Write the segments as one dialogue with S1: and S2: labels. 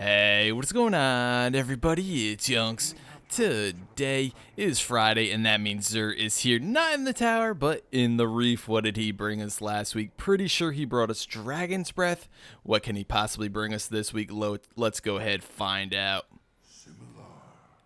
S1: Hey, what's going on, everybody? It's YunKs. Today is Friday, and that means Zer is here, not in the tower, but in the Reef. What did he bring us last week? Pretty sure he brought us Dragon's Breath. What can he possibly bring us this week? Let's go ahead find out.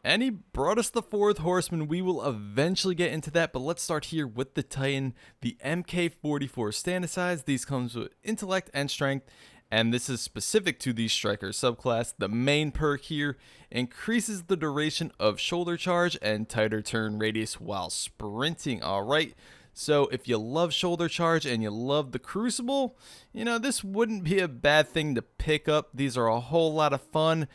S1: And he brought us the fourth horseman. We will eventually get into that, but let's start here with the Titan, the MK44 standardized. These comes with intellect and strength, and this is specific to the striker subclass. The main perk here increases the duration of shoulder charge and tighter turn radius while sprinting. All right. So if you love shoulder charge and you love the Crucible, this wouldn't be a bad thing to pick up. These are a whole lot of fun.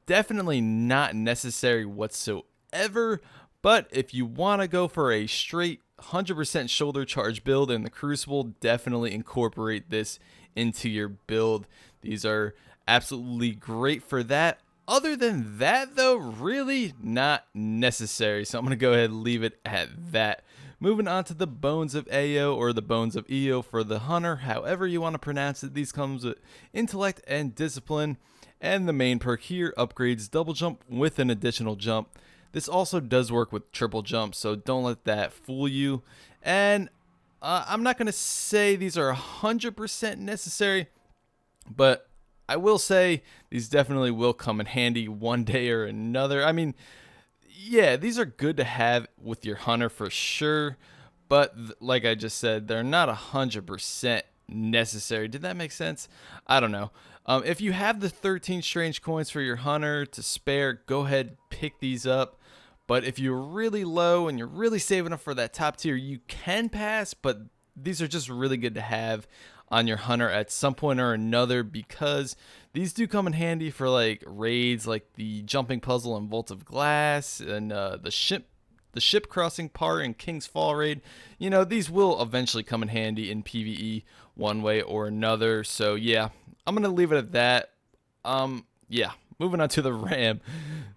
S1: Definitely not necessary whatsoever, but if you want to go for a straight 100% shoulder charge build in the Crucible, definitely incorporate this into your build. These are absolutely great for that. Other than that, though, really not necessary. So I'm going to go ahead and leave it at that. Moving on to the Bones of Ao, or the Bones of Eo for the Hunter, however you want to pronounce it. These comes with intellect and discipline. And the main perk here upgrades double jump with an additional jump. This also does work with triple jump, so don't let that fool you. And I'm not going to say these are 100% necessary, but I will say these definitely will come in handy one day or another. I mean, yeah, these are good to have with your hunter for sure, but like I just said, they're not 100% necessary. Did that make sense? I don't know. If you have the 13 strange coins for your hunter to spare, go ahead, pick these up. But if you're really low and you're really saving up for that top tier, you can pass, but these are just really good to have on your hunter at some point or another, because these do come in handy for like raids like the jumping puzzle and Vault of Glass, and the ship crossing part in King's Fall raid. These will eventually come in handy in PvE one way or another. So yeah, I'm gonna leave it at that. Yeah, moving on to the Ram.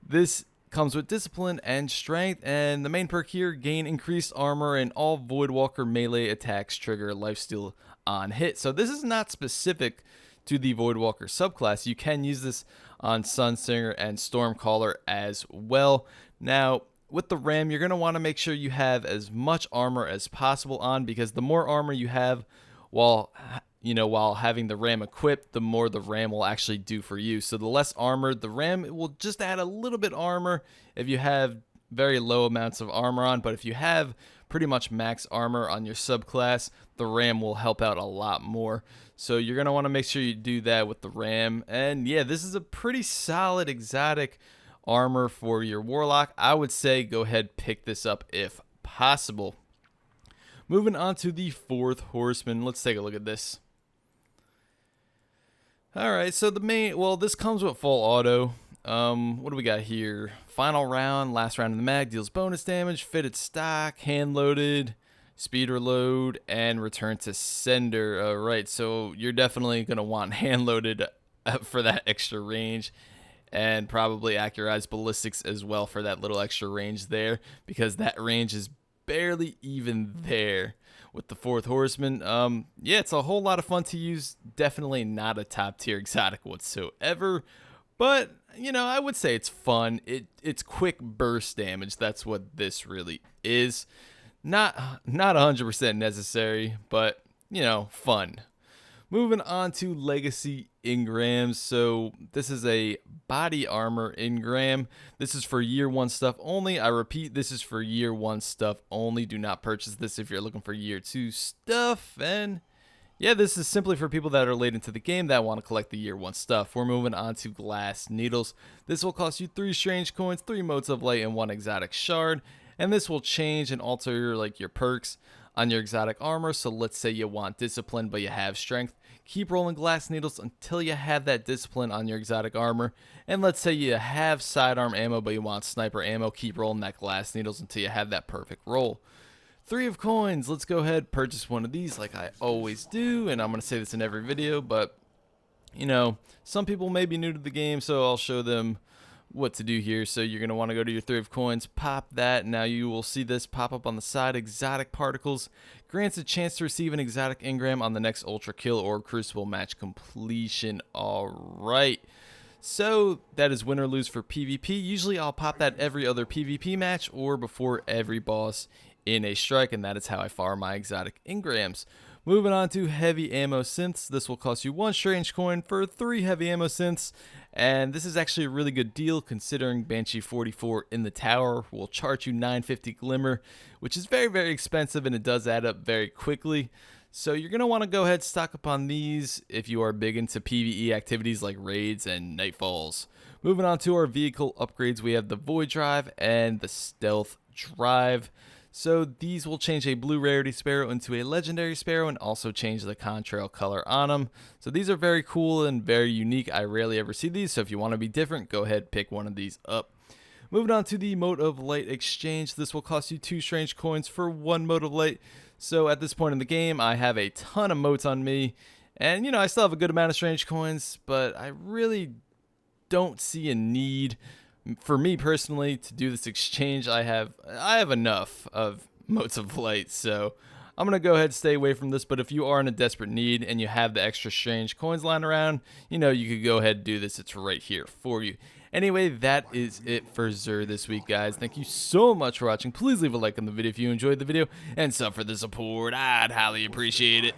S1: This comes with discipline and strength, and the main perk here, gain increased armor and all Voidwalker melee attacks trigger lifesteal on hit. So this is not specific to the Voidwalker subclass. You can use this on Sunsinger and Stormcaller as well. Now, with the Ram, you're going to want to make sure you have as much armor as possible on, because the more armor you have while having the Ram equipped, the more the Ram will actually do for you. So the less armored the Ram, it will just add a little bit armor if you have very low amounts of armor on. But if you have pretty much max armor on your subclass, the Ram will help out a lot more. So you're going to want to make sure you do that with the Ram. And yeah, this is a pretty solid exotic armor for your Warlock. I would say go ahead, pick this up if possible. Moving on to the fourth horseman, let's take a look at this. Alright, so this comes with full auto. What do we got here? Final round, last round of the mag, deals bonus damage, fitted stock, hand loaded, speed reload, and return to sender. Alright, so you're definitely going to want hand loaded for that extra range, and probably Accurized Ballistics as well for that little extra range there, because that range is barely even there with the fourth horseman. Yeah, it's a whole lot of fun to use. Definitely not a top tier exotic whatsoever, but I would say it's fun. It's quick burst damage. That's what this really is. Not 100% necessary, but fun. Moving on to Legacy Engrams. So this is a body armor engram. This is for year 1 stuff only. I repeat, this is for year 1 stuff only. Do not purchase this if you're looking for year 2 stuff. And yeah, this is simply for people that are late into the game that want to collect the year 1 stuff. We're moving on to Glass Needles. This will cost you 3 strange coins, 3 motes of light, and 1 exotic shard. And this will change and alter your perks on your exotic armor. So let's say you want discipline but you have strength. Keep rolling Glass Needles until you have that discipline on your exotic armor. And let's say you have sidearm ammo but you want sniper ammo. Keep rolling that Glass Needles until you have that perfect roll. 3 of coins. Let's go ahead, purchase one of these like I always do. And I'm going to say this in every video, but some people may be new to the game, so I'll show them what to do here. So you're going to want to go to your 3 of coins, pop that. Now you will see this pop up on the side. Exotic particles grants a chance to receive an exotic engram on the next ultra kill or crucible match completion. All right, So that is win or lose for PvP. Usually I'll pop that every other PvP match or before every boss in a strike, and that is how I farm my exotic engrams. Moving on to heavy ammo synths. This will cost you 1 strange coin for 3 heavy ammo synths, and this is actually a really good deal considering Banshee 44 in the tower will charge you 950 glimmer, which is very expensive, and it does add up very quickly. So you're going to want to go ahead stock up on these if you are big into PvE activities like raids and nightfalls. Moving on to our vehicle upgrades, we have the Void Drive and the Stealth Drive. So these will change a blue rarity sparrow into a legendary sparrow and also change the contrail color on them. So these are very cool and very unique. I rarely ever see these, so if you want to be different, go ahead pick one of these up. Moving on to the Mote of Light exchange, this will cost you 2 strange coins for 1 Mote of Light. So at this point in the game, I have a ton of motes on me, and I still have a good amount of strange coins, but I really don't see a need for me personally to do this exchange. I have enough of motes of light, so I'm gonna go ahead and stay away from this. But if you are in a desperate need and you have the extra strange coins lying around, you could go ahead and do this. It's right here for you. Anyway, that is it for Xur this week, guys. Thank you so much for watching. Please leave a like on the video if you enjoyed the video, and sub for the support. I'd highly appreciate it.